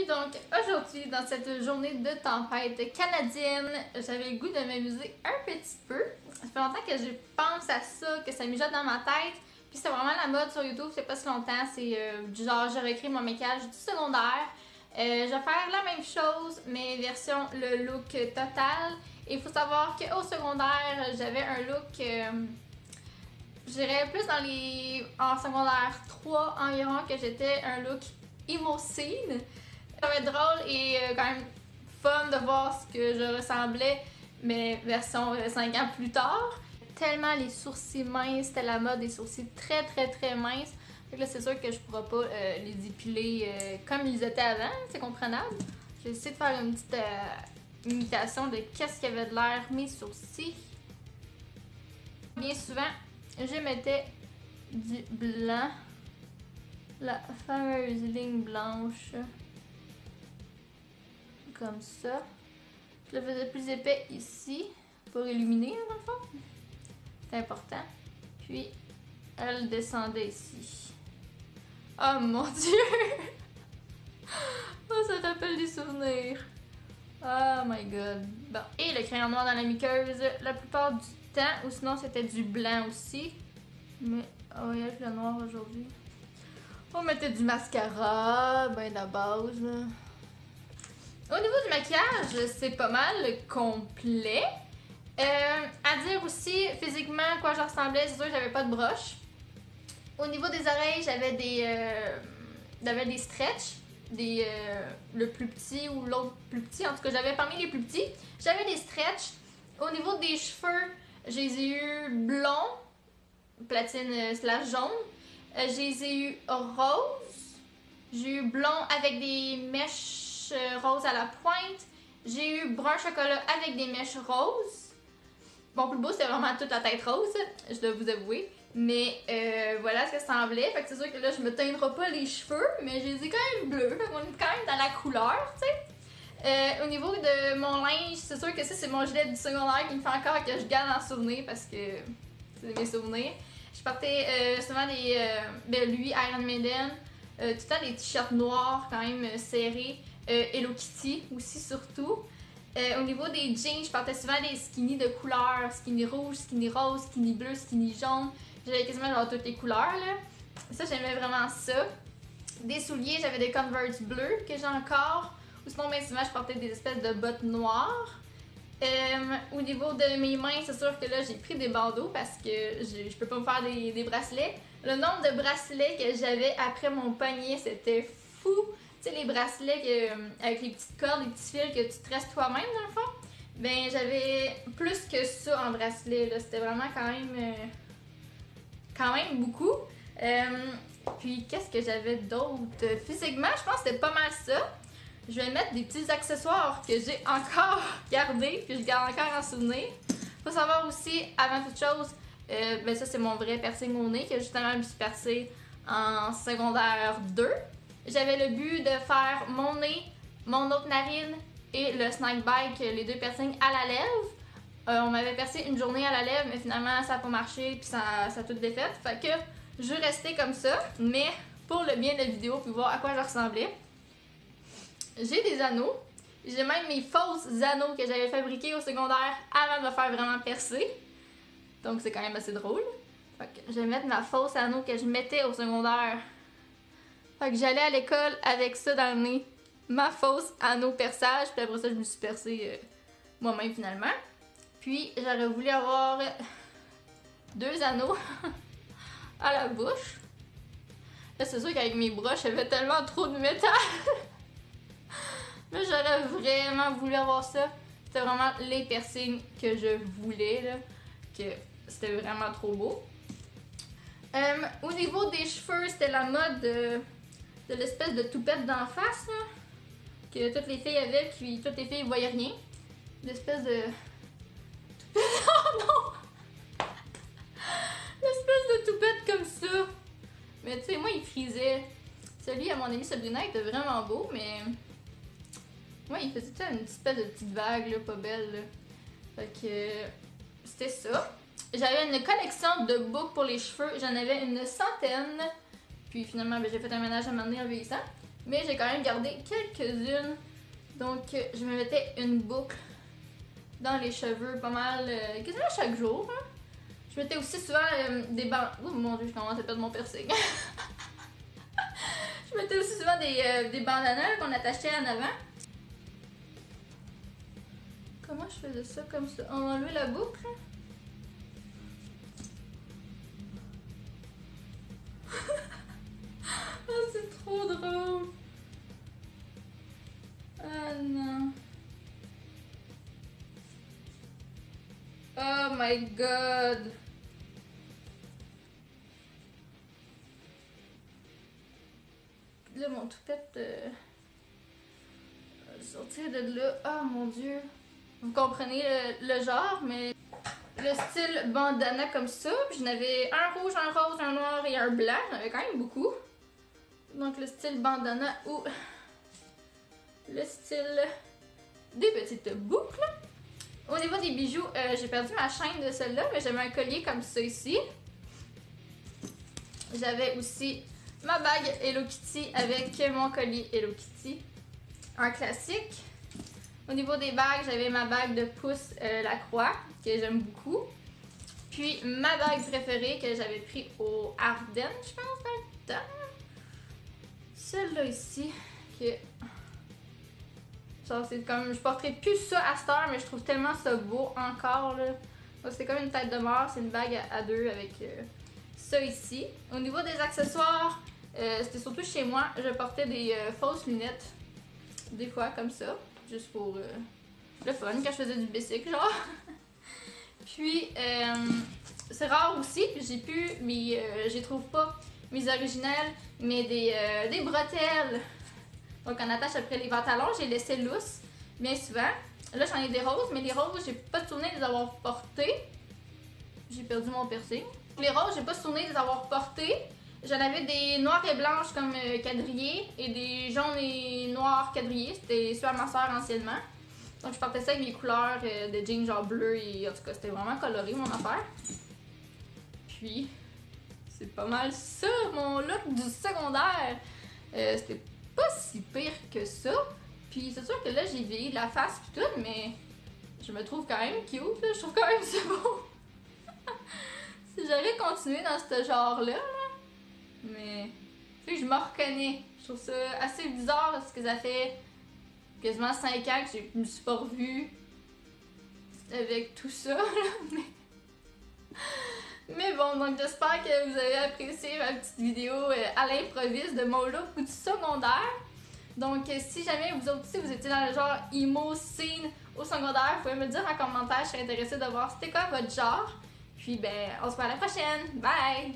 Donc aujourd'hui, dans cette journée de tempête canadienne, j'avais le goût de m'amuser un petit peu. Ça fait longtemps que je pense à ça, que ça mijote dans ma tête. Puis c'est vraiment la mode sur YouTube, c'est pas si longtemps. C'est du genre, je recrée mon maquillage du secondaire. Je vais faire la même chose, mais version le look total. Et il faut savoir qu'au secondaire, j'avais un look... J'irais plus dans en secondaire 3 environ, que j'étais un look emo scene. Ça va être drôle et quand même fun de voir ce que je ressemblais, mais version 5 ans plus tard. Tellement les sourcils minces, c'était la mode des sourcils très minces. Donc là, c'est sûr que je pourrais pas les dépiler comme ils étaient avant, c'est comprenable. J'ai essayé de faire une petite imitation de qu'est-ce qu'il y avait de l'air mes sourcils. Bien souvent, je mettais du blanc, la fameuse ligne blanche, comme ça. Je le faisais plus épais ici, pour illuminer dans le fond. C'est important. Puis, elle descendait ici. Oh mon Dieu! Oh, ça rappelle des souvenirs. Oh my god. Bon. Et le crayon noir dans la muqueuse, la plupart du temps, ou sinon c'était du blanc aussi. Mais, oh, il y a le noir aujourd'hui. On mettait du mascara, ben la base. Au niveau du maquillage, c'est pas mal complet. À dire aussi, physiquement, quoi je ressemblais, c'est sûr que j'avais pas de broche. Au niveau des oreilles, j'avais des stretch. Le plus petit ou l'autre plus petit. En tout cas, j'avais parmi les plus petits. J'avais des stretch. Au niveau des cheveux, je les ai eu blonds, platine / jaune. Je les ai eu roses. J'ai eu blond avec des mèches roses à la pointe. J'ai eu brun chocolat avec des mèches roses. Mon plus beau, c'était vraiment toute la tête rose, je dois vous avouer. Mais voilà ce que ça semblait. Fait que c'est sûr que là, je me teindrai pas les cheveux, mais je les ai quand même bleus. Fait qu'on est quand même dans la couleur, tu sais. Au niveau de mon linge, c'est sûr que ça, c'est mon gilet du secondaire qui me fait encore que je garde en souvenir parce que c'est mes souvenirs. Je portais souvent lui, Iron Maiden, tout le temps des t-shirts noirs quand même serrés. Hello Kitty aussi surtout. Au niveau des jeans, je portais souvent des skinny de couleurs, skinny rouge, skinny rose, skinny bleu, skinny jaune. J'avais quasiment genre toutes les couleurs là. Ça, j'aimais vraiment ça. Des souliers, j'avais des Converse bleus que j'ai encore. Ou sinon, bien souvent, je portais des espèces de bottes noires. Au niveau de mes mains, c'est sûr que là, j'ai pris des bandeaux parce que je peux pas me faire des bracelets. Le nombre de bracelets que j'avais après mon poignet, c'était fou. Tu sais, les bracelets avec les petites cordes, les petits fils que tu tresses toi-même dans le fond. Ben, j'avais plus que ça en bracelet. C'était vraiment quand même beaucoup. Puis, qu'est-ce que j'avais d'autre? Physiquement, je pense que c'était pas mal ça. Je vais mettre des petits accessoires que j'ai encore gardés, que je garde encore en souvenir. Faut savoir aussi, avant toute chose, ben ça c'est mon vrai piercing au nez, que justement je me suis percé en secondaire 2. J'avais le but de faire mon nez, mon autre narine et le snack bite, les deux piercings à la lèvre. On m'avait percé une journée à la lèvre, mais finalement ça n'a pas marché puis ça a tout défait. Fait que je restais comme ça, mais pour le bien de la vidéo, puis voir à quoi je ressemblais. J'ai des anneaux. J'ai même mes fausses anneaux que j'avais fabriqués au secondaire avant de me faire vraiment percer. Donc c'est quand même assez drôle. Fait que je vais mettre ma fausse anneau que je mettais au secondaire. Fait que j'allais à l'école avec ça dans le nez. Ma fausse anneau perçage. Puis après ça, je me suis percée moi-même finalement. Puis j'aurais voulu avoir 2 anneaux à la bouche. Là, c'est sûr qu'avec mes bras, j'avais tellement trop de métal. Là, j'aurais vraiment voulu avoir ça. C'était vraiment les piercings que je voulais, là. Que c'était vraiment trop beau. Au niveau des cheveux, c'était la mode de l'espèce de toupette d'en face, là. Que toutes les filles avaient, puis toutes les filles ne voyaient rien. L'espèce de... Oh non! L'espèce de toupette comme ça. Mais tu sais, moi, il frisait. Celui à mon amie Sabrina était vraiment beau, mais... Ouais, il faisait une espèce de petite vague, là, pas belle, là. Fait que c'était ça. J'avais une collection de boucles pour les cheveux. J'en avais une centaine. Puis finalement, ben, j'ai fait un ménage à un moment donné en vieillissant. Mais j'ai quand même gardé quelques-unes. Donc, je me mettais une boucle dans les cheveux pas mal, quasiment chaque jour. Hein. Je mettais aussi souvent des bandes. Oh mon dieu, je commence à perdre mon piercing. Je mettais aussi souvent des bandanas qu'on attachait en avant. Comment je faisais ça comme ça? On enlevait la boucle. Oh, c'est trop drôle. Ah non. Oh my god. Là, mon toupette sortir de là. Oh mon dieu. Vous comprenez le genre, mais le style bandana comme ça. Puis j'en avais un rouge, un rose, un noir et un blanc. J'en avais quand même beaucoup. Donc le style bandana ou le style des petites boucles. Au niveau des bijoux, j'ai perdu ma chaîne de celle-là, mais j'avais un collier comme ça ici. J'avais aussi ma bague Hello Kitty avec mon collier Hello Kitty. Un classique. Au niveau des bagues, j'avais ma bague de pouce La Croix, que j'aime beaucoup. Puis ma bague préférée que j'avais pris au Ardennes, je pense, dans le temps. Celle-là ici, que... genre, c'est comme... Je porterais plus ça à cette heure, mais je trouve tellement ça beau encore, là. Donc c'est comme une tête de mort, c'est une bague à deux avec ça ici. Au niveau des accessoires, c'était surtout chez moi, je portais des fausses lunettes. Des fois, comme ça. Juste pour le fun, quand je faisais du bicycle, genre. Puis, c'est rare aussi, j'ai plus, mais j'y trouve pas mes originales, mais des bretelles. Donc, on attache après les pantalons, j'ai laissé lousse, bien souvent. Là, j'en ai des roses, mais les roses, j'ai pas de souvenir de les avoir portées. J'ai perdu mon piercing. Les roses, j'ai pas de souvenir de les avoir portées. J'en avais des noires et blanches comme quadrillés et des jaunes et noirs quadrillés. C'était ceux à ma soeur anciennement. Donc je portais ça avec mes couleurs de jeans genre bleu et en tout cas c'était vraiment coloré mon affaire. Puis c'est pas mal ça mon look du secondaire. C'était pas si pire que ça. Puis c'est sûr que là j'ai vieilli de la face pis tout, mais je me trouve quand même cute. Là. Je trouve quand même c'est beau. Si j'aurais continué dans ce genre-là, mais tu sais, je me reconnais. Je trouve ça assez bizarre parce que ça fait quasiment 5 ans que je me suis pas revue avec tout ça. Mais bon, donc j'espère que vous avez apprécié ma petite vidéo à l'improviste de mon look du secondaire. Donc si jamais vous autres aussi vous étiez dans le genre emo scene au secondaire, vous pouvez me le dire en commentaire, je serais intéressée de voir c'était quoi votre genre. Puis ben, on se voit à la prochaine. Bye!